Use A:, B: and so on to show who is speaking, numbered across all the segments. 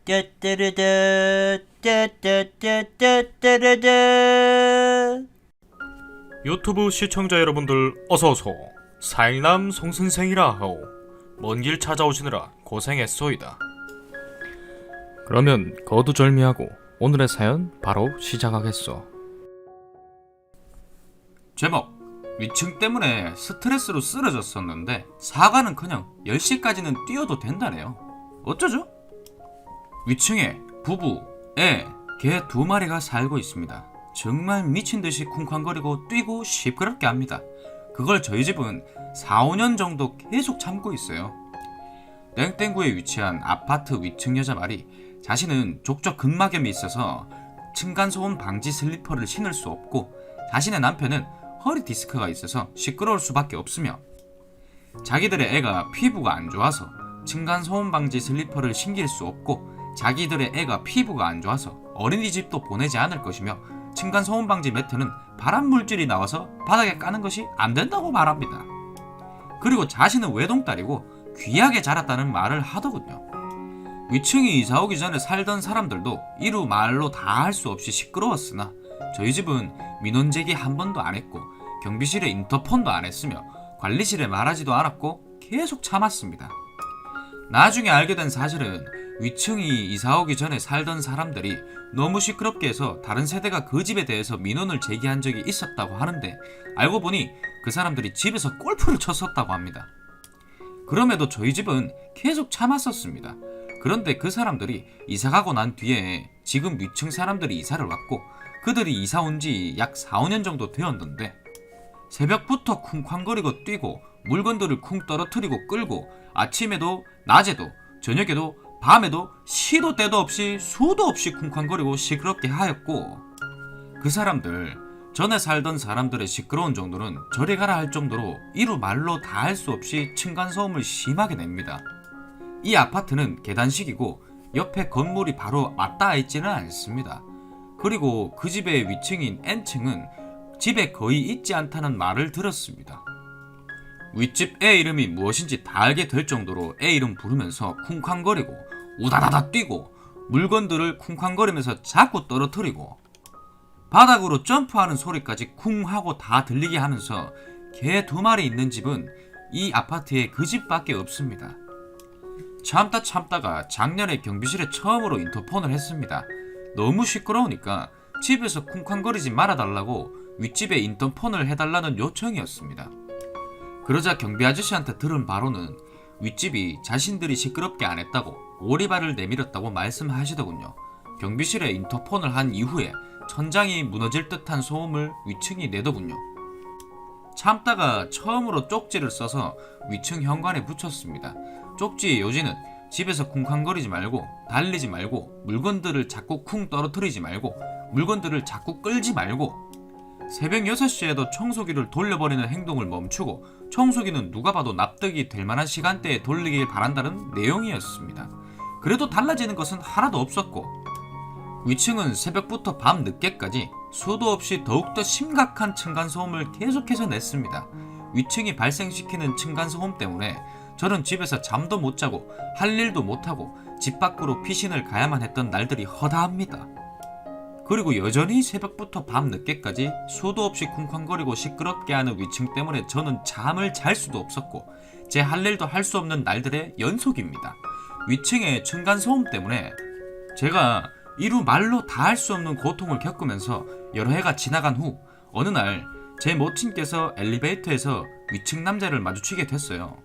A: 따따르다 따따따따따르다.
B: 유튜브 시청자 여러분들 어서오소. 사일남 송선생이라 하오. 먼 길 찾아오시느라 고생했소이다. 그러면 거두절미하고 오늘의 사연 바로 시작하겠소.
C: 제목: 위층 때문에 스트레스로 쓰러졌었는데 사과는커녕 10시까지는 뛰어도 된다네요. 어쩌죠? 위층에 부부, 애, 개 2마리가 살고 있습니다. 정말 미친듯이 쿵쾅거리고 뛰고 시끄럽게 합니다. 그걸 저희 집은 4-5년 정도 계속 참고 있어요. 땡땡구에 위치한 아파트 위층 여자 말이 자신은 족저 근막염이 있어서 층간소음 방지 슬리퍼를 신을 수 없고, 자신의 남편은 허리 디스크가 있어서 시끄러울 수밖에 없으며, 자기들의 애가 피부가 안 좋아서 층간소음 방지 슬리퍼를 신길 수 없고, 자기들의 애가 피부가 안 좋아서 어린이집도 보내지 않을 것이며, 층간소음 방지 매트는 발암 물질이 나와서 바닥에 까는 것이 안 된다고 말합니다. 그리고 자신은 외동딸이고 귀하게 자랐다는 말을 하더군요. 위층이 이사 오기 전에 살던 사람들도 이루 말로 다 할 수 없이 시끄러웠으나 저희 집은 민원 제기 한 번도 안 했고 경비실에 인터폰도 안 했으며 관리실에 말하지도 않았고 계속 참았습니다. 나중에 알게 된 사실은 위층이 이사 오기 전에 살던 사람들이 너무 시끄럽게 해서 다른 세대가 그 집에 대해서 민원을 제기한 적이 있었다고 하는데, 알고 보니 그 사람들이 집에서 골프를 쳤었다고 합니다. 그럼에도 저희 집은 계속 참았었습니다. 그런데 그 사람들이 이사가고 난 뒤에 지금 위층 사람들이 이사를 왔고, 그들이 이사 온 지 약 4-5년 정도 되었는데 새벽부터 쿵쾅거리고 뛰고 물건들을 쿵 떨어뜨리고 끌고 아침에도 낮에도 저녁에도 밤에도 시도 때도 없이 수도 없이 쿵쾅거리고 시끄럽게 하였고, 그 사람들, 전에 살던 사람들의 시끄러운 정도는 저리 가라 할 정도로 이루 말로 다 할 수 없이 층간소음을 심하게 냅니다. 이 아파트는 계단식이고 옆에 건물이 바로 맞닿아 있지는 않습니다. 그리고 그 집의 위층인 N층은 집에 거의 있지 않다는 말을 들었습니다. 윗집 애 이름이 무엇인지 다 알게 될 정도로 애 이름 부르면서 쿵쾅거리고 우다다다 뛰고 물건들을 쿵쾅거리면서 자꾸 떨어뜨리고 바닥으로 점프하는 소리까지 쿵 하고 다 들리게 하면서 개 2마리 있는 집은 이 아파트에 그 집밖에 없습니다. 참다가 작년에 경비실에 처음으로 인터폰을 했습니다. 너무 시끄러우니까 집에서 쿵쾅거리지 말아달라고 윗집에 인터폰을 해달라는 요청이었습니다. 그러자 경비 아저씨한테 들은 바로는 윗집이 자신들이 시끄럽게 안 했다고 오리발을 내밀었다고 말씀하시더군요. 경비실에 인터폰을 한 이후에 천장이 무너질 듯한 소음을 위층이 내더군요. 참다가 처음으로 쪽지를 써서 위층 현관에 붙였습니다. 쪽지의 요지는 집에서 쿵쾅거리지 말고 달리지 말고 물건들을 자꾸 쿵 떨어뜨리지 말고 물건들을 자꾸 끌지 말고 새벽 6시에도 청소기를 돌려버리는 행동을 멈추고 청소기는 누가 봐도 납득이 될 만한 시간대에 돌리길 바란다는 내용이었습니다. 그래도 달라지는 것은 하나도 없었고, 위층은 새벽부터 밤 늦게까지 수도 없이 더욱더 심각한 층간소음을 계속해서 냈습니다. 위층이 발생시키는 층간소음 때문에 저는 집에서 잠도 못 자고 할 일도 못하고 집 밖으로 피신을 가야만 했던 날들이 허다합니다. 그리고 여전히 새벽부터 밤 늦게까지 수도 없이 쿵쾅거리고 시끄럽게 하는 위층 때문에 저는 잠을 잘 수도 없었고 제 할 일도 할 수 없는 날들의 연속입니다. 위층의 층간소음 때문에 제가 이루 말로 다 할 수 없는 고통을 겪으면서 여러 해가 지나간 후 어느 날 제 모친께서 엘리베이터에서 위층 남자를 마주치게 됐어요.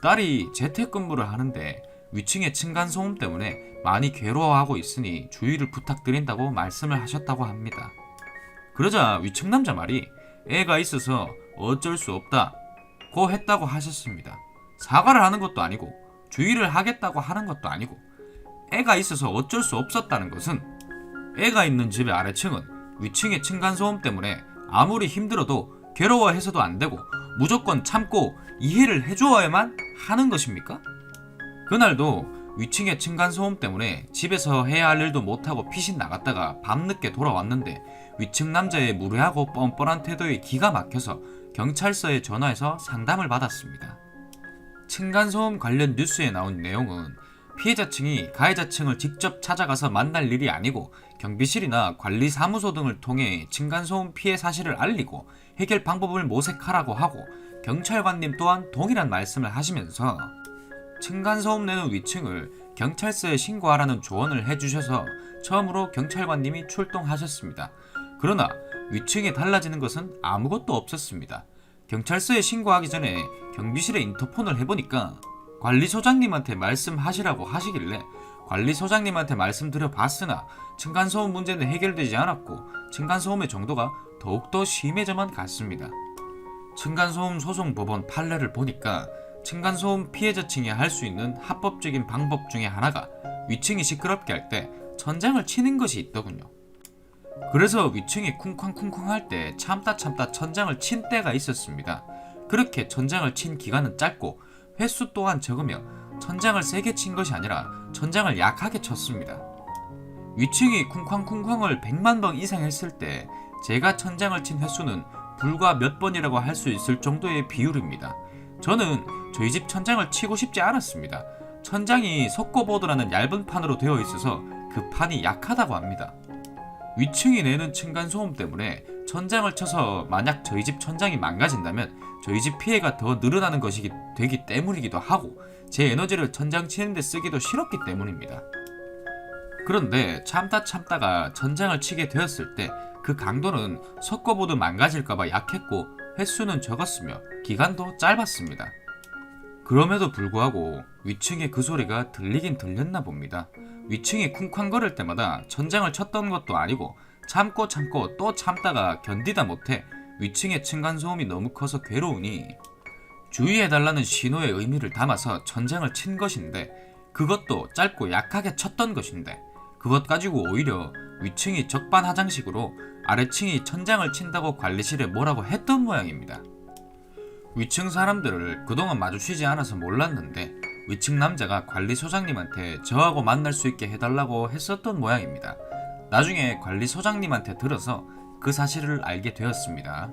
C: 딸이 재택근무를 하는데 위층의 층간소음 때문에 많이 괴로워하고 있으니 주의를 부탁드린다고 말씀을 하셨다고 합니다. 그러자 위층 남자 말이 애가 있어서 어쩔 수 없다고 했다고 하셨습니다. 사과를 하는 것도 아니고 주의를 하겠다고 하는 것도 아니고, 애가 있어서 어쩔 수 없었다는 것은 애가 있는 집의 아래층은 위층의 층간소음 때문에 아무리 힘들어도 괴로워해서도 안 되고 무조건 참고 이해를 해주어야만 하는 것입니까? 그날도 위층의 층간소음 때문에 집에서 해야 할 일도 못하고 피신 나갔다가 밤늦게 돌아왔는데 위층 남자의 무례하고 뻔뻔한 태도에 기가 막혀서 경찰서에 전화해서 상담을 받았습니다. 층간소음 관련 뉴스에 나온 내용은 피해자층이 가해자층을 직접 찾아가서 만날 일이 아니고 경비실이나 관리사무소 등을 통해 층간소음 피해 사실을 알리고 해결 방법을 모색하라고 하고 경찰관님 또한 동일한 말씀을 하시면서 층간소음 내는 위층을 경찰서에 신고하라는 조언을 해주셔서 처음으로 경찰관님이 출동하셨습니다. 그러나 위층에 달라지는 것은 아무것도 없었습니다. 경찰서에 신고하기 전에 경비실에 인터폰을 해보니까 관리소장님한테 말씀하시라고 하시길래 관리소장님한테 말씀드려 봤으나 층간소음 문제는 해결되지 않았고 층간소음의 정도가 더욱더 심해져만 갔습니다. 층간소음 소송 법원 판례를 보니까 층간소음 피해자층이 할 수 있는 합법적인 방법 중에 하나가 위층이 시끄럽게 할 때 천장을 치는 것이 있더군요. 그래서 위층이 쿵쾅쿵쾅 할 때 참다 천장을 친 때가 있었습니다. 그렇게 천장을 친 기간은 짧고 횟수 또한 적으며 천장을 세게 친 것이 아니라 천장을 약하게 쳤습니다. 위층이 쿵쾅쿵쾅을 100만 번 이상 했을 때 제가 천장을 친 횟수는 불과 몇 번이라고 할 수 있을 정도의 비율입니다. 저는 저희 집 천장을 치고 싶지 않았습니다. 천장이 석고보드라는 얇은 판으로 되어 있어서 그 판이 약하다고 합니다. 위층이 내는 층간소음 때문에 천장을 쳐서 만약 저희 집 천장이 망가진다면 저희 집 피해가 더 늘어나는 것이 되기 때문이기도 하고 제 에너지를 천장 치는 데 쓰기도 싫었기 때문입니다. 그런데 참다가 천장을 치게 되었을 때 그 강도는 석고보드 망가질까봐 약했고 횟수는 적었으며 기간도 짧았습니다. 그럼에도 불구하고 위층에 그 소리가 들리긴 들렸나 봅니다. 위층이 쿵쾅거릴 때마다 천장을 쳤던 것도 아니고 참고 또 참다가 견디다 못해 위층의 층간소음이 너무 커서 괴로우니 주의해달라는 신호의 의미를 담아서 천장을 친 것인데 그것도 짧고 약하게 쳤던 것인데 그것 가지고 오히려 위층이 적반하장식으로 아래층이 천장을 친다고 관리실에 뭐라고 했던 모양입니다. 위층 사람들을 그동안 마주치지 않아서 몰랐는데 위층 남자가 관리소장님한테 저하고 만날 수 있게 해달라고 했었던 모양입니다. 나중에 관리소장님한테 들어서 그 사실을 알게 되었습니다.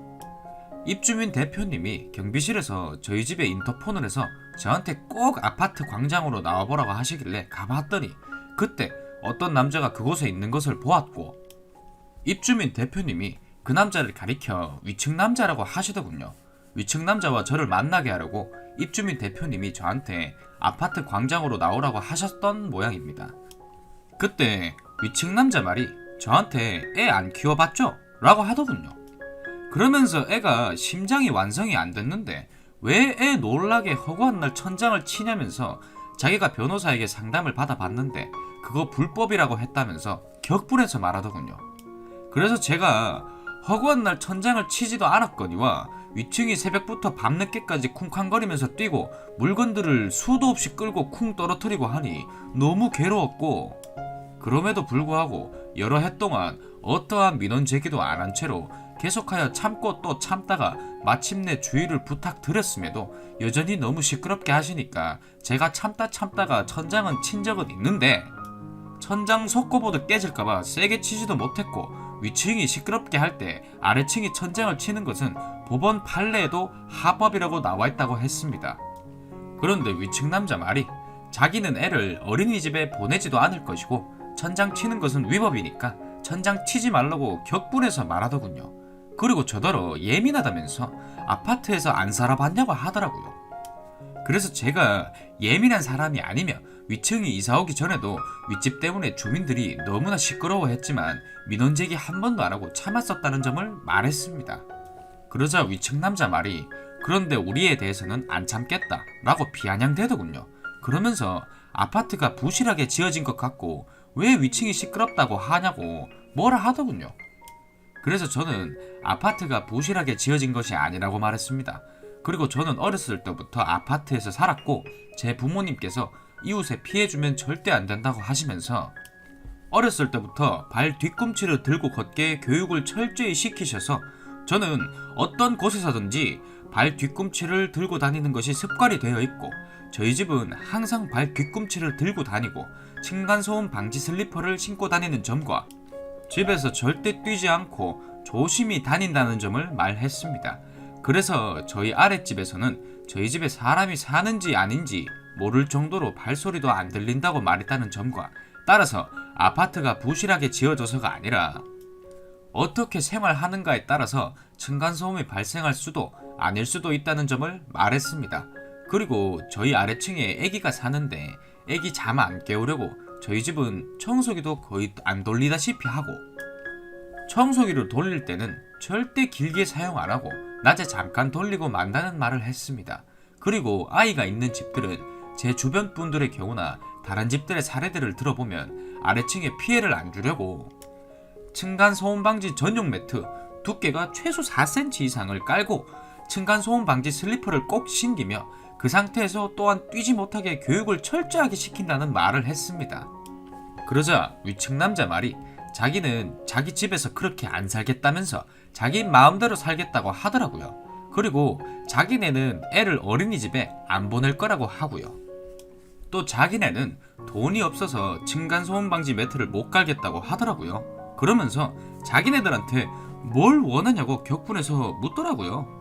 C: 입주민 대표님이 경비실에서 저희 집에 인터폰을 해서 저한테 꼭 아파트 광장으로 나와보라고 하시길래 가봤더니 그때 어떤 남자가 그곳에 있는 것을 보았고 입주민 대표님이 그 남자를 가리켜 위층 남자라고 하시더군요. 위층 남자와 저를 만나게 하려고 입주민 대표님이 저한테 아파트 광장으로 나오라고 하셨던 모양입니다. 그때 위층 남자 말이 저한테 애 안 키워봤죠? 라고 하더군요. 그러면서 애가 심장이 완성이 안 됐는데 왜 애 놀라게 허구한 날 천장을 치냐면서 자기가 변호사에게 상담을 받아봤는데 그거 불법이라고 했다면서 격분해서 말하더군요. 그래서 제가 허구한 날 천장을 치지도 않았거니와 위층이 새벽부터 밤늦게까지 쿵쾅거리면서 뛰고 물건들을 수도 없이 끌고 쿵 떨어뜨리고 하니 너무 괴로웠고 그럼에도 불구하고 여러 해 동안 어떠한 민원 제기도 안 한 채로 계속하여 참고 또 참다가 마침내 주의를 부탁드렸음에도 여전히 너무 시끄럽게 하시니까 제가 참다가 천장은 친 적은 있는데 천장 석고보드 깨질까봐 세게 치지도 못했고 위층이 시끄럽게 할 때 아래층이 천장을 치는 것은 법원 판례에도 합법이라고 나와있다고 했습니다. 그런데 위층 남자 말이 자기는 애를 어린이집에 보내지도 않을 것이고 천장 치는 것은 위법이니까 천장 치지 말라고 격분해서 말하더군요. 그리고 저더러 예민하다면서 아파트에서 안 살아봤냐고 하더라고요. 그래서 제가 예민한 사람이 아니며 위층이 이사 오기 전에도 윗집 때문에 주민들이 너무나 시끄러워했지만 민원 제기 한 번도 안 하고 참았었다는 점을 말했습니다. 그러자 위층 남자 말이 그런데 우리 에 대해서는 안 참겠다 라고 비아냥대더군요. 그러면서 아파트가 부실하게 지어진 것 같고 왜 위층이 시끄럽다고 하냐고 뭐라 하더군요. 그래서 저는 아파트가 부실하게 지어진 것이 아니라고 말했습니다. 그리고 저는 어렸을 때부터 아파트에서 살았고 제 부모님께서 이웃에 피해주면 절대 안 된다고 하시면서 어렸을 때부터 발 뒤꿈치를 들고 걷게 교육을 철저히 시키셔서 저는 어떤 곳에서든지 발 뒤꿈치를 들고 다니는 것이 습관이 되어 있고 저희 집은 항상 발 뒤꿈치를 들고 다니고 층간소음 방지 슬리퍼를 신고 다니는 점과 집에서 절대 뛰지 않고 조심히 다닌다는 점을 말했습니다. 그래서 저희 아랫집에서는 저희 집에 사람이 사는지 아닌지 모를 정도로 발소리도 안 들린다고 말했다는 점과 따라서 아파트가 부실하게 지어져서가 아니라 어떻게 생활하는가에 따라서 층간소음이 발생할 수도 아닐 수도 있다는 점을 말했습니다. 그리고 저희 아래층에 아기가 사는데 아기 잠 안 깨우려고 저희 집은 청소기도 거의 안 돌리다시피 하고 청소기를 돌릴 때는 절대 길게 사용 안 하고 낮에 잠깐 돌리고 만다는 말을 했습니다. 그리고 아이가 있는 집들은 제 주변 분들의 경우나 다른 집들의 사례들을 들어보면 아래층에 피해를 안 주려고 층간소음 방지 전용 매트 두께가 최소 4cm 이상을 깔고 층간소음 방지 슬리퍼를 꼭 신기며 그 상태에서 또한 뛰지 못하게 교육을 철저하게 시킨다는 말을 했습니다. 그러자 위층 남자 말이 자기는 자기 집에서 그렇게 안 살겠다면서 자기 마음대로 살겠다고 하더라고요. 그리고 자기네는 애를 어린이집에 안 보낼 거라고 하고요. 또 자기네는 돈이 없어서 층간소음 방지 매트를 못 깔겠다고 하더라고요. 그러면서 자기네들한테 뭘 원하냐고 격분해서 묻더라고요.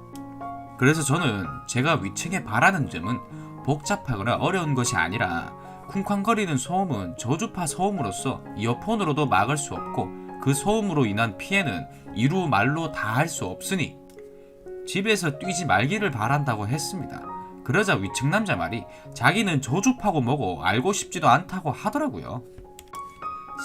C: 그래서 저는 제가 위층에 바라는 점은 복잡하거나 어려운 것이 아니라 쿵쾅거리는 소음은 저주파 소음으로서 이어폰으로도 막을 수 없고 그 소음으로 인한 피해는 이루 말로 다 할 수 없으니 집에서 뛰지 말기를 바란다고 했습니다. 그러자 위층 남자 말이 자기는 저주파고 뭐고 알고 싶지도 않다고 하더라고요.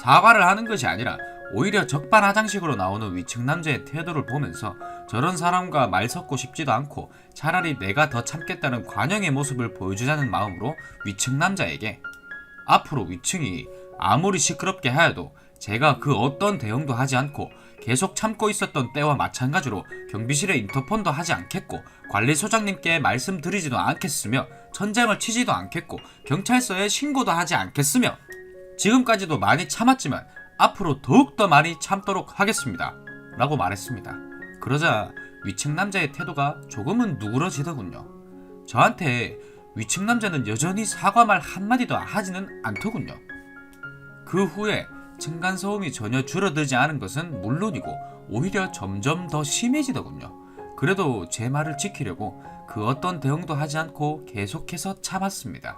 C: 사과를 하는 것이 아니라 오히려 적반하장식으로 나오는 위층 남자의 태도를 보면서 저런 사람과 말 섞고 싶지도 않고 차라리 내가 더 참겠다는 관용의 모습을 보여주자는 마음으로 위층 남자에게 앞으로 위층이 아무리 시끄럽게 하여도 제가 그 어떤 대응도 하지 않고 계속 참고 있었던 때와 마찬가지로 경비실에 인터폰도 하지 않겠고 관리소장님께 말씀드리지도 않겠으며 천장을 치지도 않겠고 경찰서에 신고도 하지 않겠으며 지금까지도 많이 참았지만 앞으로 더욱더 많이 참도록 하겠습니다 라고 말했습니다. 그러자 위층 남자의 태도가 조금은 누그러지더군요. 저한테 위층 남자는 여전히 사과말 한마디도 하지는 않더군요. 그 후에 층간소음이 전혀 줄어들지 않은 것은 물론이고 오히려 점점 더 심해지더군요. 그래도 제 말을 지키려고 그 어떤 대응도 하지 않고 계속해서 참았습니다.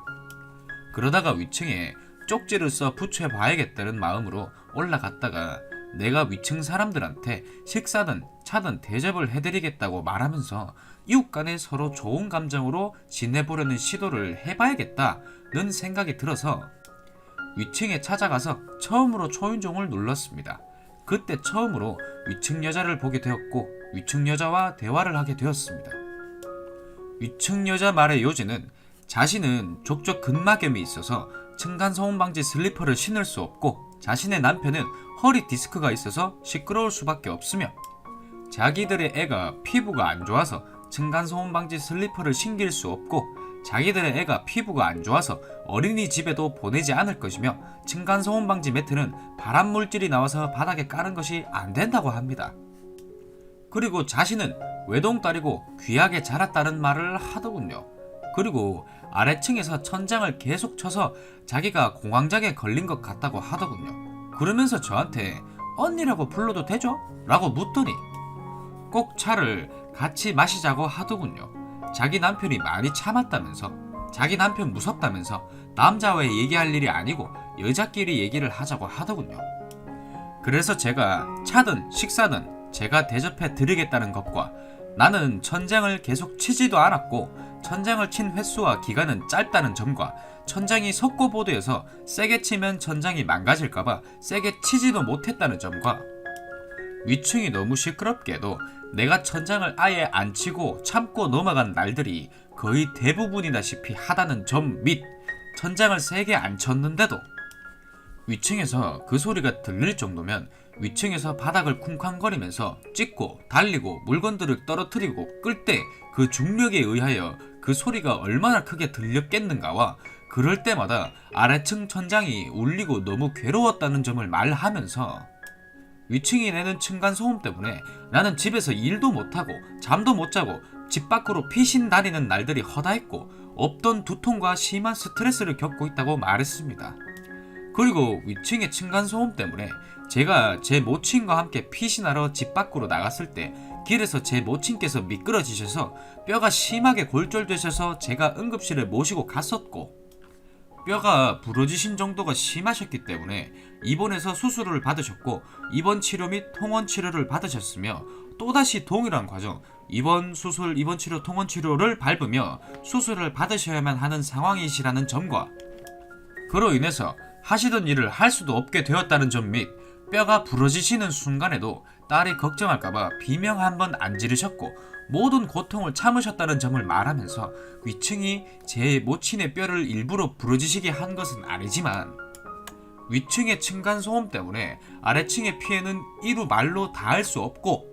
C: 그러다가 위층에 쪽지를 써 붙여봐야겠다는 마음으로 올라갔다가 내가 위층 사람들한테 식사든 차든 대접을 해드리겠다고 말하면서 이웃 간에 서로 좋은 감정으로 지내보려는 시도를 해봐야겠다는 생각이 들어서 위층에 찾아가서 처음으로 초인종을 눌렀습니다. 그때 처음으로 위층 여자를 보게 되었고 위층 여자와 대화를 하게 되었습니다. 위층 여자 말의 요지는 자신은 족저 근막염이 있어서 층간소음 방지 슬리퍼를 신을 수 없고 자신의 남편은 허리 디스크가 있어서 시끄러울 수밖에 없으며 자기들의 애가 피부가 안 좋아서 층간소음 방지 슬리퍼를 신길 수 없고 자기들의 애가 피부가 안 좋아서 어린이집에도 보내지 않을 것이며 층간소음 방지 매트는 발암 물질이 나와서 바닥에 까는 것이 안 된다고 합니다. 그리고 자신은 외동딸이고 귀하게 자랐다는 말을 하더군요. 그리고 아래층에서 천장을 계속 쳐서 자기가 공황장애 걸린 것 같다고 하더군요. 그러면서 저한테 언니라고 불러도 되죠? 라고 묻더니 꼭 차를 같이 마시자고 하더군요. 자기 남편이 많이 참았다면서 자기 남편 무섭다면서 남자와의 얘기할 일이 아니고 여자끼리 얘기를 하자고 하더군요. 그래서 제가 차든 식사든 제가 대접해 드리겠다는 것과 나는 천장을 계속 치지도 않았고 천장을 친 횟수와 기간은 짧다는 점과 천장이 석고보드여서 세게 치면 천장이 망가질까봐 세게 치지도 못했다는 점과 위층이 너무 시끄럽게도 내가 천장을 아예 안 치고 참고 넘어간 날들이 거의 대부분이다시피 하다는 점 및 천장을 세게 안 쳤는데도 위층에서 그 소리가 들릴 정도면 위층에서 바닥을 쿵쾅거리면서 찍고 달리고 물건들을 떨어뜨리고 끌 때 그 중력에 의하여 그 소리가 얼마나 크게 들렸겠는가와 그럴 때마다 아래층 천장이 울리고 너무 괴로웠다는 점을 말하면서 위층이 내는 층간소음 때문에 나는 집에서 일도 못하고 잠도 못 자고 집 밖으로 피신 다니는 날들이 허다했고 없던 두통과 심한 스트레스를 겪고 있다고 말했습니다. 그리고 위층의 층간소음 때문에 제가 제 모친과 함께 피신하러 집 밖으로 나갔을 때 길에서 제 모친께서 미끄러지셔서 뼈가 심하게 골절되셔서 제가 응급실에 모시고 갔었고 뼈가 부러지신 정도가 심하셨기 때문에 입원해서 수술을 받으셨고 입원 치료 및 통원 치료를 받으셨으며 또다시 동일한 과정 입원 수술 입원 치료 통원 치료를 밟으며 수술을 받으셔야만 하는 상황이시라는 점과 그로 인해서 하시던 일을 할 수도 없게 되었다는 점 및 뼈가 부러지시는 순간에도 딸이 걱정할까봐 비명 한 번 안 지르셨고 모든 고통을 참으셨다는 점을 말하면서 위층이 제 모친의 뼈를 일부러 부러지시게 한 것은 아니지만 위층의 층간소음 때문에 아래층의 피해는 이루 말로 다할 수 없고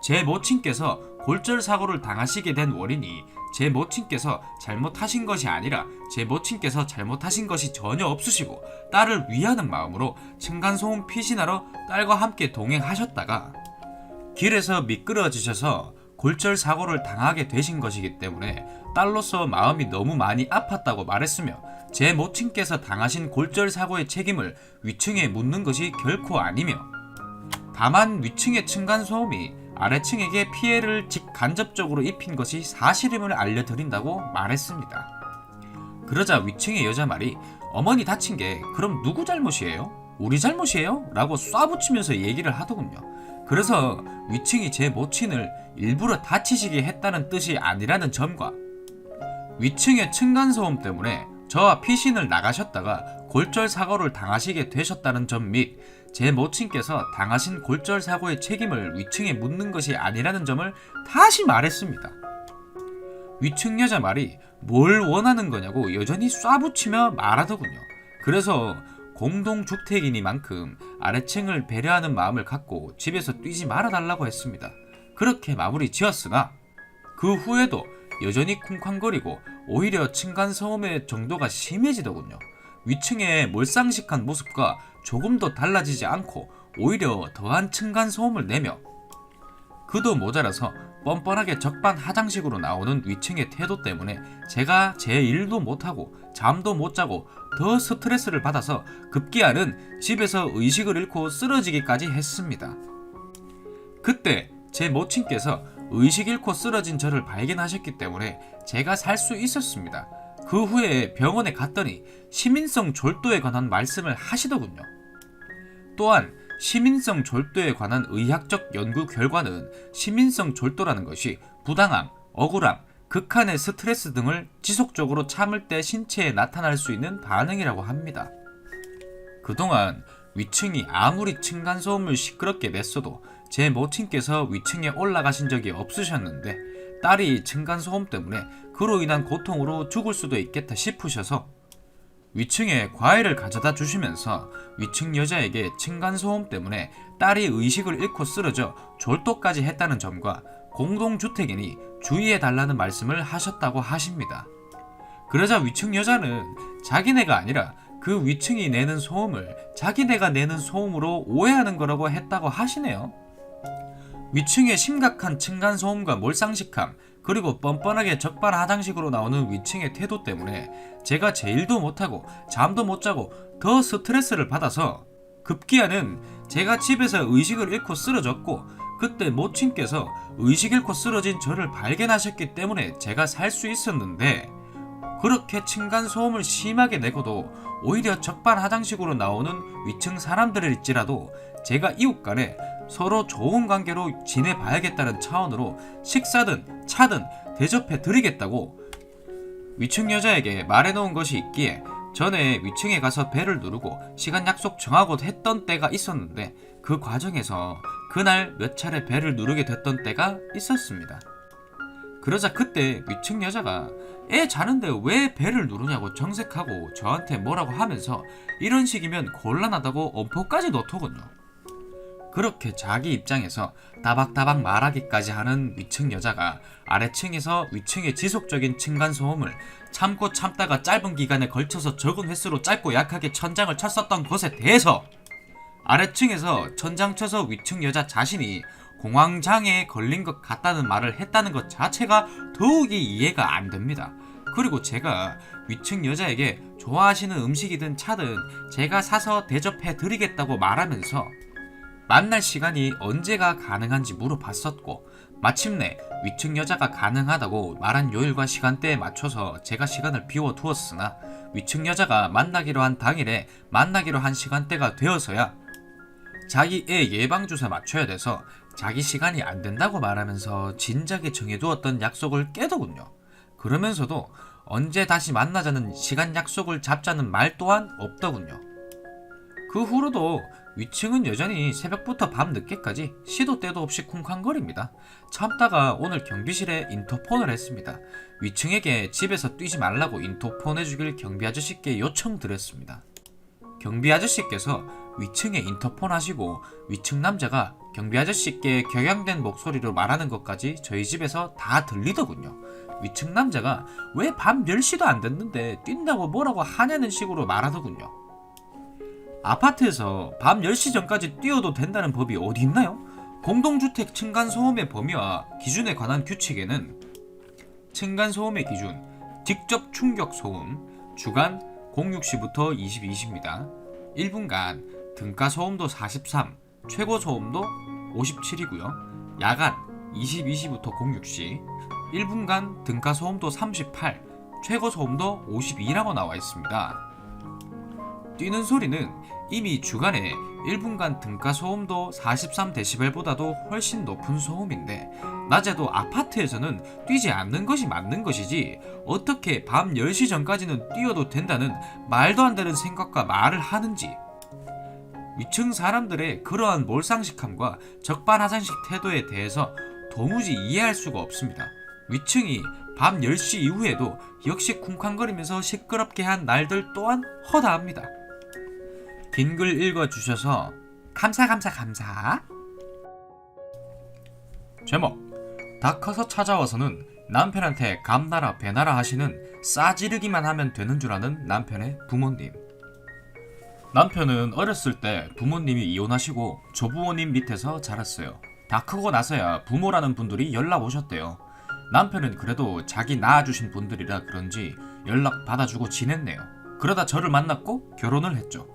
C: 제 모친께서 골절사고를 당하시게 된 원인이 제 모친께서 잘못하신 것이 아니라 제 모친께서 잘못하신 것이 전혀 없으시고 딸을 위하는 마음으로 층간소음 피신하러 딸과 함께 동행하셨다가 길에서 미끄러지셔서 골절사고를 당하게 되신 것이기 때문에 딸로서 마음이 너무 많이 아팠다고 말했으며 제 모친께서 당하신 골절사고의 책임을 위층에 묻는 것이 결코 아니며 다만 위층의 층간소음이 아래층에게 피해를 직간접적으로 입힌 것이 사실임을 알려드린다고 말했습니다. 그러자 위층의 여자 말이 어머니 다친 게 그럼 누구 잘못이에요? 우리 잘못이에요? 라고 쏴붙이면서 얘기를 하더군요. 그래서 위층이 제 모친을 일부러 다치시게 했다는 뜻이 아니라는 점과 위층의 층간소음 때문에 저와 피신을 나가셨다가 골절사고를 당하시게 되셨다는 점 및 제 모친께서 당하신 골절사고의 책임을 위층에 묻는 것이 아니라는 점을 다시 말했습니다. 위층 여자 말이 뭘 원하는 거냐고 여전히 쏴붙이며 말하더군요. 그래서 공동주택이니만큼 아래층을 배려하는 마음을 갖고 집에서 뛰지 말아달라고 했습니다. 그렇게 마무리 지었으나 그 후에도 여전히 쿵쾅거리고 오히려 층간소음의 정도가 심해지더군요. 위층의 몰상식한 모습과 조금도 달라지지 않고 오히려 더한 층간소음을 내며 그도 모자라서 뻔뻔하게 적반하장식으로 나오는 위층의 태도 때문에 제가 제 일도 못하고 잠도 못 자고 더 스트레스를 받아서 급기야는 집에서 의식을 잃고 쓰러지기까지 했습니다. 그때 제 모친께서 의식 잃고 쓰러진 저를 발견하셨기 때문에 제가 살 수 있었습니다. 그 후에 병원에 갔더니 시민성 졸도에 관한 말씀을 하시더군요. 또한 시민성 졸도에 관한 의학적 연구 결과는 시민성 졸도라는 것이 부당함, 억울함, 극한의 스트레스 등을 지속적으로 참을 때 신체에 나타날 수 있는 반응이라고 합니다. 그동안 위층이 아무리 층간소음을 시끄럽게 냈어도 제 모친께서 위층에 올라가신 적이 없으셨는데 딸이 층간소음 때문에 그로 인한 고통으로 죽을 수도 있겠다 싶으셔서 위층에 과일을 가져다 주시면서 위층 여자에게 층간소음 때문에 딸이 의식을 잃고 쓰러져 졸도까지 했다는 점과 공동주택이니 주의해달라는 말씀을 하셨다고 하십니다. 그러자 위층 여자는 자기네가 아니라 그 위층이 내는 소음을 자기네가 내는 소음으로 오해하는 거라고 했다고 하시네요. 위층의 심각한 층간소음과 몰상식함 그리고 뻔뻔하게 적반하장식으로 나오는 위층의 태도 때문에 제가 제 일도 못하고 잠도 못 자고 더 스트레스를 받아서 급기야는 제가 집에서 의식을 잃고 쓰러졌고 그때 모친께서 의식 잃고 쓰러진 저를 발견하셨기 때문에 제가 살 수 있었는데 그렇게 층간소음을 심하게 내고도 오히려 적반하장식으로 나오는 위층 사람들일지라도 제가 이웃 간에 서로 좋은 관계로 지내봐야겠다는 차원으로 식사든 차든 대접해 드리겠다고 위층 여자에게 말해놓은 것이 있기에 전에 위층에 가서 벨을 누르고 시간 약속 정하고 했던 때가 있었는데 그 과정에서 그날 몇 차례 벨을 누르게 됐던 때가 있었습니다. 그러자 그때 위층 여자가 애 자는데 왜 벨을 누르냐고 정색하고 저한테 뭐라고 하면서 이런 식이면 곤란하다고 엄포까지 넣더군요. 그렇게 자기 입장에서 따박따박 말하기까지 하는 위층 여자가 아래층에서 위층의 지속적인 층간소음을 참고 참다가 짧은 기간에 걸쳐서 적은 횟수로 짧고 약하게 천장을 쳤었던 것에 대해서 아래층에서 천장 쳐서 위층 여자 자신이 공황장애에 걸린 것 같다는 말을 했다는 것 자체가 더욱이 이해가 안 됩니다. 그리고 제가 위층 여자에게 좋아하시는 음식이든 차든 제가 사서 대접해 드리겠다고 말하면서 만날 시간이 언제가 가능한지 물어봤었고 마침내 위층 여자가 가능하다고 말한 요일과 시간대에 맞춰서 제가 시간을 비워두었으나 위층 여자가 만나기로 한 당일에 만나기로 한 시간대가 되어서야 자기 애 예방주사 맞춰야 돼서 자기 시간이 안 된다고 말하면서 진작에 정해두었던 약속을 깨더군요. 그러면서도 언제 다시 만나자는 시간 약속을 잡자는 말 또한 없더군요. 그 후로도 위층은 여전히 새벽부터 밤 늦게까지 시도 때도 없이 쿵쾅거립니다. 참다가 오늘 경비실에 인터폰을 했습니다. 위층에게 집에서 뛰지 말라고 인터폰 해주길 경비 아저씨께 요청드렸습니다. 경비 아저씨께서 위층에 인터폰 하시고 위층 남자가 경비 아저씨께 격양된 목소리로 말하는 것까지 저희 집에서 다 들리더군요. 위층 남자가 왜 밤 10시도 안 됐는데 뛴다고 뭐라고 하냐는 식으로 말하더군요. 아파트에서 밤 10시 전까지 뛰어도 된다는 법이 어디 있나요? 공동주택 층간소음의 범위와 기준에 관한 규칙에는 층간소음의 기준, 직접 충격소음, 주간 06시부터 22시입니다. 1분간 등가소음도 43, 최고소음도 57이고요. 야간 22시부터 06시, 1분간 등가소음도 38, 최고소음도 52라고 나와 있습니다. 뛰는 소리는 이미 주간에 1분간 등가소음도 43dB보다도 훨씬 높은 소음인데 낮에도 아파트에서는 뛰지 않는 것이 맞는 것이지 어떻게 밤 10시 전까지는 뛰어도 된다는 말도 안 되는 생각과 말을 하는지 위층 사람들의 그러한 몰상식함과 적반하장식 태도에 대해서 도무지 이해할 수가 없습니다. 위층이 밤 10시 이후에도 역시 쿵쾅거리면서 시끄럽게 한 날들 또한 허다합니다. 긴 글 읽어주셔서 감사. 제목: 다 커서 찾아와서는 남편한테 감나라 배나라 하시는 싸지르기만 하면 되는 줄 아는 남편의 부모님. 남편은 어렸을 때 부모님이 이혼하시고 조부모님 밑에서 자랐어요. 다 크고 나서야 부모라는 분들이 연락 오셨대요. 남편은 그래도 자기 낳아주신 분들이라 그런지 연락 받아주고 지냈네요. 그러다 저를 만났고 결혼을 했죠.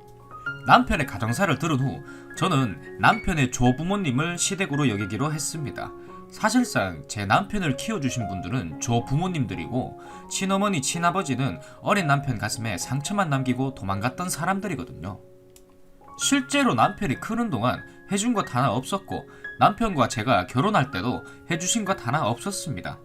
C: 남편의 가정사를 들은 후 저는 남편의 조부모님을 시댁으로 여기기로 했습니다. 사실상 제 남편을 키워주신 분들은 조부모님들이고 친어머니 친아버지는 어린 남편 가슴에 상처만 남기고 도망갔던 사람들이거든요. 실제로 남편이 크는 동안 해준 것 하나 없었고 남편과 제가 결혼할 때도 해주신 것 하나 없었습니다.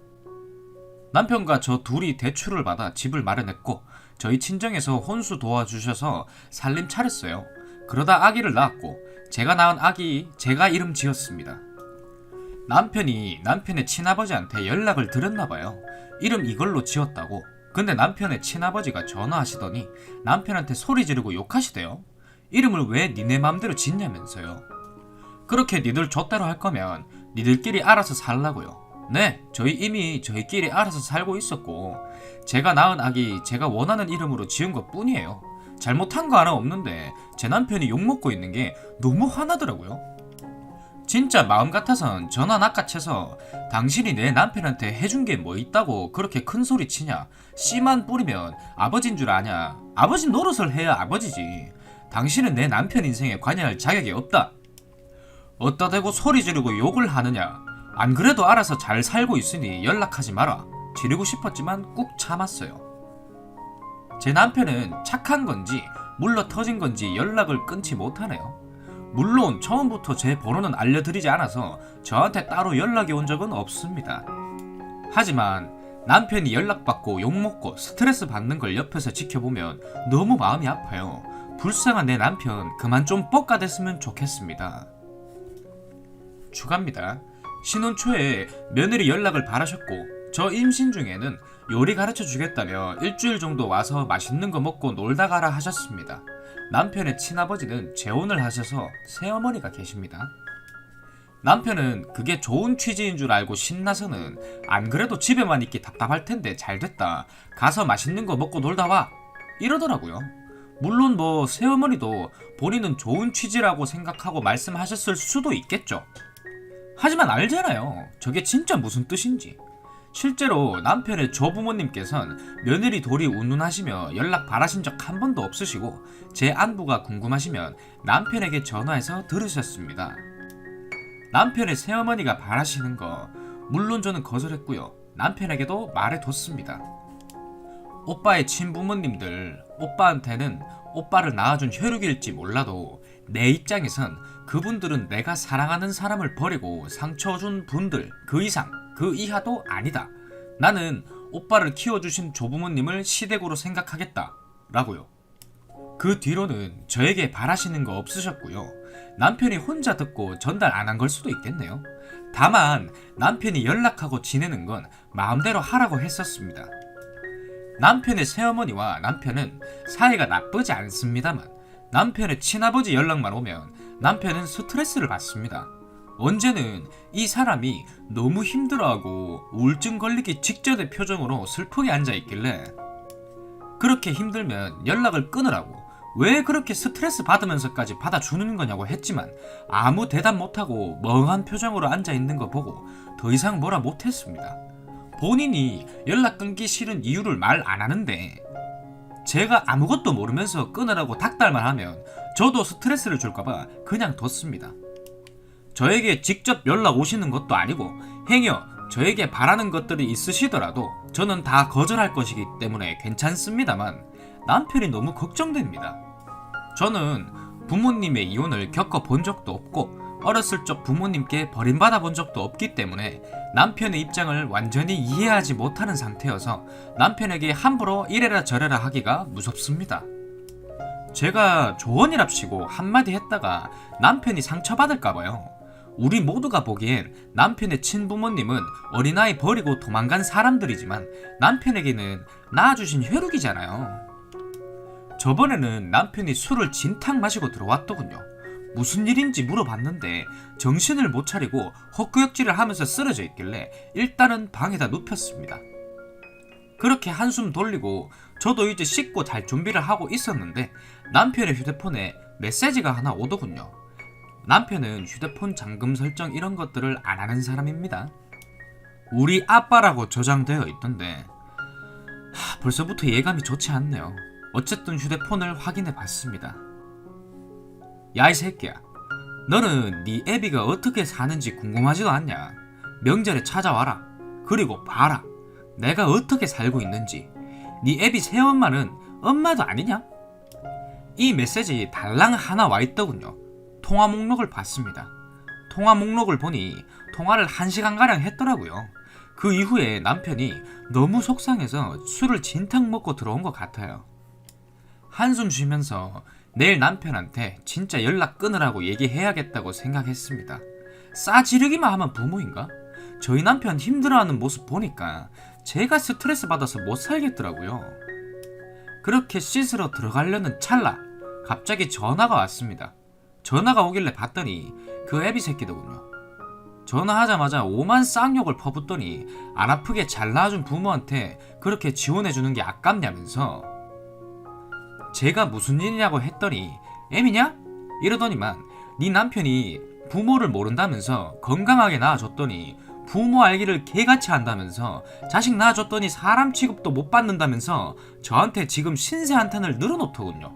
C: 남편과 저 둘이 대출을 받아 집을 마련했고 저희 친정에서 혼수 도와주셔서 살림 차렸어요. 그러다 아기를 낳았고 제가 낳은 아기 제가 이름 지었습니다. 남편이 남편의 친아버지한테 연락을 드렸나봐요. 이름 이걸로 지었다고. 근데 남편의 친아버지가 전화하시더니 남편한테 소리 지르고 욕하시대요. 이름을 왜 니네 맘대로 짓냐면서요. 그렇게 니들 좆대로 할 거면 니들끼리 알아서 살라고요. 네, 저희 이미 저희끼리 알아서 살고 있었고 제가 낳은 아기 제가 원하는 이름으로 지은 것 뿐이에요. 잘못한 거 하나 없는데 제 남편이 욕먹고 있는 게 너무 화나더라고요. 진짜 마음 같아선 전화 낚아채서 당신이 내 남편한테 해준 게 뭐 있다고 그렇게 큰 소리 치냐. 씨만 뿌리면 아버지인 줄 아냐. 아버지 노릇을 해야 아버지지. 당신은 내 남편 인생에 관여할 자격이 없다. 어따 대고 소리 지르고 욕을 하느냐. 안 그래도 알아서 잘 살고 있으니 연락하지 마라. 지르고 싶었지만 꾹 참았어요. 제 남편은 착한 건지 물러 터진 건지 연락을 끊지 못하네요. 물론 처음부터 제 번호는 알려드리지 않아서 저한테 따로 연락이 온 적은 없습니다. 하지만 남편이 연락받고 욕먹고 스트레스 받는 걸 옆에서 지켜보면 너무 마음이 아파요. 불쌍한 내 남편 그만 좀 뻑가댔으면 좋겠습니다. 추가입니다. 신혼 초에 며느리 연락을 바라셨고 저 임신 중에는 요리 가르쳐 주겠다며 일주일 정도 와서 맛있는 거 먹고 놀다 가라 하셨습니다. 남편의 친아버지는 재혼을 하셔서 새어머니가 계십니다. 남편은 그게 좋은 취지인 줄 알고 신나서는 안 그래도 집에만 있기 답답할 텐데 잘됐다. 가서 맛있는 거 먹고 놀다 와. 이러더라고요. 물론 뭐 새어머니도 본인은 좋은 취지라고 생각하고 말씀하셨을 수도 있겠죠. 하지만 알잖아요. 저게 진짜 무슨 뜻인지. 실제로 남편의 조부모님께선 며느리 돌이 운운하시며 연락 바라신 적 한 번도 없으시고 제 안부가 궁금하시면 남편에게 전화해서 들으셨습니다. 남편의 새어머니가 바라시는 거 물론 저는 거절했고요. 남편에게도 말해뒀습니다. 오빠의 친부모님들, 오빠한테는 오빠를 낳아준 혈육일지 몰라도 내 입장에선 그분들은 내가 사랑하는 사람을 버리고 상처 준 분들 그 이상 그 이하도 아니다. 나는 오빠를 키워주신 조부모님을 시댁으로 생각하겠다 라고요. 그 뒤로는 저에게 바라시는 거 없으셨고요. 남편이 혼자 듣고 전달 안 한 걸 수도 있겠네요. 다만 남편이 연락하고 지내는 건 마음대로 하라고 했었습니다. 남편의 새어머니와 남편은 사이가 나쁘지 않습니다만 남편의 친아버지 연락만 오면 남편은 스트레스를 받습니다. 언제는 이 사람이 너무 힘들어하고 우울증 걸리기 직전의 표정으로 슬프게 앉아있길래 그렇게 힘들면 연락을 끊으라고, 왜 그렇게 스트레스 받으면서까지 받아주는 거냐고 했지만 아무 대답 못하고 멍한 표정으로 앉아있는 거 보고 더 이상 뭐라 못했습니다. 본인이 연락 끊기 싫은 이유를 말 안 하는데 제가 아무것도 모르면서 끊으라고 닥달만 하면 저도 스트레스를 줄까봐 그냥 뒀습니다. 저에게 직접 연락 오시는 것도 아니고 행여 저에게 바라는 것들이 있으시더라도 저는 다 거절할 것이기 때문에 괜찮습니다만 남편이 너무 걱정됩니다. 저는 부모님의 이혼을 겪어본 적도 없고 어렸을 적 부모님께 버림받아 본 적도 없기 때문에 남편의 입장을 완전히 이해하지 못하는 상태여서 남편에게 함부로 이래라 저래라 하기가 무섭습니다. 제가 조언이랍시고 한마디 했다가 남편이 상처받을까봐요. 우리 모두가 보기엔 남편의 친부모님은 어린아이 버리고 도망간 사람들이지만 남편에게는 낳아주신 혈육이잖아요. 저번에는 남편이 술을 진탕 마시고 들어왔더군요. 무슨 일인지 물어봤는데 정신을 못 차리고 헛구역질을 하면서 쓰러져 있길래 일단은 방에다 눕혔습니다. 그렇게 한숨 돌리고 저도 이제 씻고 잘 준비를 하고 있었는데 남편의 휴대폰에 메시지가 하나 오더군요. 남편은 휴대폰 잠금 설정 이런 것들을 안 하는 사람입니다. 우리 아빠라고 저장되어 있던데 벌써부터 예감이 좋지 않네요. 어쨌든 휴대폰을 확인해 봤습니다. 야 이 새끼야, 너는 네 애비가 어떻게 사는지 궁금하지도 않냐? 명절에 찾아와라. 그리고 봐라, 내가 어떻게 살고 있는지. 네 애비 새엄마는 엄마도 아니냐? 이 메시지 달랑 하나 와 있더군요. 통화 목록을 봤습니다. 통화 목록을 보니 통화를 1시간가량 했더라고요. 그 이후에 남편이 너무 속상해서 술을 진탕 먹고 들어온 것 같아요. 한숨 쉬면서 내일 남편한테 진짜 연락 끊으라고 얘기해야겠다고 생각했습니다. 싸지르기만 하면 부모인가? 저희 남편 힘들어하는 모습 보니까 제가 스트레스 받아서 못 살겠더라고요. 그렇게 씻으러 들어가려는 찰나 갑자기 전화가 왔습니다. 전화가 오길래 봤더니 그 애비 새끼더군요. 전화하자마자 오만 쌍욕을 퍼붓더니 안 아프게 잘 낳아준 부모한테 그렇게 지원해주는 게 아깝냐면서 제가 무슨 일이냐고 했더니 애미냐? 이러더니만 네 남편이 부모를 모른다면서 건강하게 낳아줬더니 부모 알기를 개같이 한다면서 자식 낳아줬더니 사람 취급도 못 받는다면서 저한테 지금 신세 한탄을 늘어놓더군요.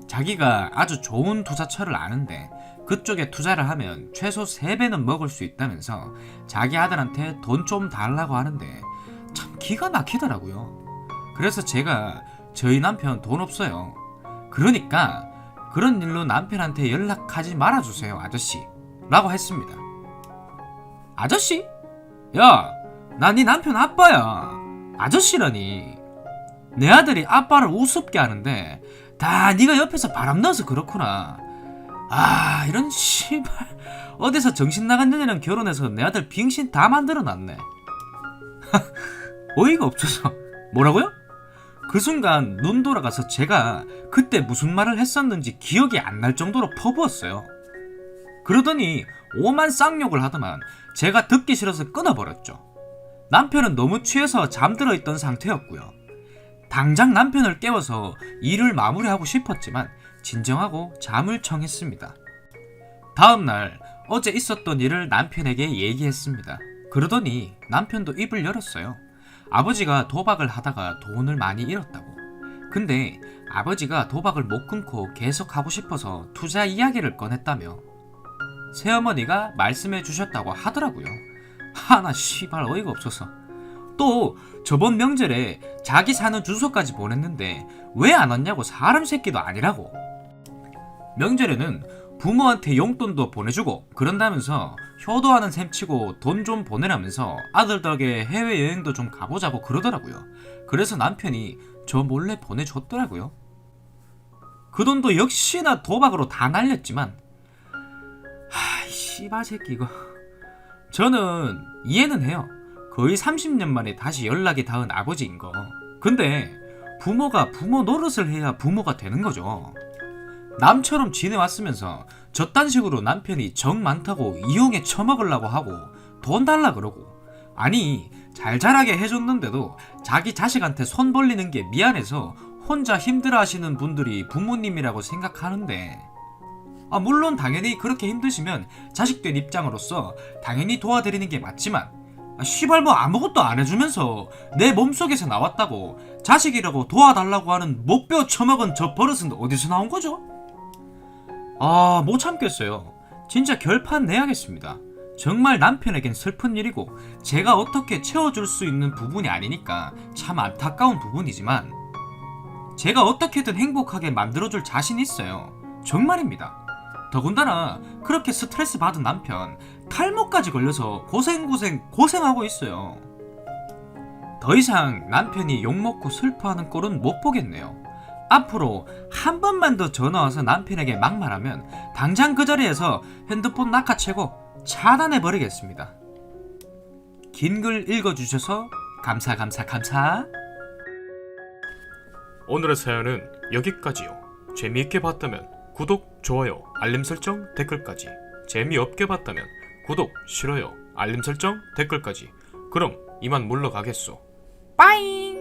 C: 자기가 아주 좋은 투자처를 아는데 그쪽에 투자를 하면 최소 3배는 먹을 수 있다면서 자기 아들한테 돈 좀 달라고 하는데 참 기가 막히더라고요. 그래서 제가 저희 남편 돈 없어요. 그러니까 그런 일로 남편한테 연락하지 말아주세요 아저씨 라고 했습니다. 아저씨? 야, 나 네 남편 아빠야. 아저씨라니. 내 아들이 아빠를 우습게 하는데 다 네가 옆에서 바람 넣어서 그렇구나. 아, 이런 씨발 어디서 정신 나간 년이랑 결혼해서 내 아들 빙신 다 만들어놨네. 어이가 없어서. 뭐라고요? 그 순간 눈 돌아가서 제가 그때 무슨 말을 했었는지 기억이 안 날 정도로 퍼부었어요. 그러더니 오만 쌍욕을 하더만 제가 듣기 싫어서 끊어버렸죠. 남편은 너무 취해서 잠들어 있던 상태였고요. 당장 남편을 깨워서 일을 마무리하고 싶었지만 진정하고 잠을 청했습니다. 다음날 어제 있었던 일을 남편에게 얘기했습니다. 그러더니 남편도 입을 열었어요. 아버지가 도박을 하다가 돈을 많이 잃었다고. 근데 아버지가 도박을 못 끊고 계속 하고 싶어서 투자 이야기를 꺼냈다며 새어머니가 말씀해 주셨다고 하더라고요. 하나 씨발 어이가 없어서 또 저번 명절에 자기 사는 주소까지 보냈는데 왜 안 왔냐고 사람 새끼도 아니라고. 명절에는 부모한테 용돈도 보내주고 그런다면서 효도하는 셈치고 돈 좀 보내라면서 아들 덕에 해외여행도 좀 가보자고 그러더라고요. 그래서 남편이 저 몰래 보내줬더라고요. 그 돈도 역시나 도박으로 다 날렸지만 씨발 새끼 이거. 저는 이해는 해요. 거의 30년 만에 다시 연락이 닿은 아버지인 거. 근데 부모가 부모 노릇을 해야 부모가 되는 거죠. 남처럼 지내왔으면서 저딴 식으로 남편이 정 많다고 이용해 처먹으려고 하고 돈 달라 그러고, 아니 잘 자라게 해줬는데도 자기 자식한테 손 벌리는 게 미안해서 혼자 힘들어하시는 분들이 부모님이라고 생각하는데, 물론 당연히 그렇게 힘드시면 자식된 입장으로서 당연히 도와드리는 게 맞지만, 씨발 뭐 아무것도 안 해주면서 내 몸속에서 나왔다고 자식이라고 도와달라고 하는 못배워 처먹은 저 버릇은 어디서 나온 거죠? 못 참겠어요. 진짜 결판 내야겠습니다. 정말 남편에겐 슬픈 일이고 제가 어떻게 채워줄 수 있는 부분이 아니니까 참 안타까운 부분이지만, 제가 어떻게든 행복하게 만들어줄 자신이 있어요. 정말입니다. 더군다나 그렇게 스트레스 받은 남편 탈모까지 걸려서 고생하고 있어요. 더 이상 남편이 욕먹고 슬퍼하는 꼴은 못 보겠네요. 앞으로 한 번만 더 전화와서 남편에게 막말하면 당장 그 자리에서 핸드폰 낚아채고 차단해버리겠습니다. 긴 글 읽어주셔서 감사.
B: 오늘의 사연은 여기까지요. 재미있게 봤다면 구독, 좋아요, 알림 설정, 댓글까지. 재미없게 봤다면 구독, 싫어요, 알림 설정, 댓글까지. 그럼 이만 물러가겠소. 빠잉.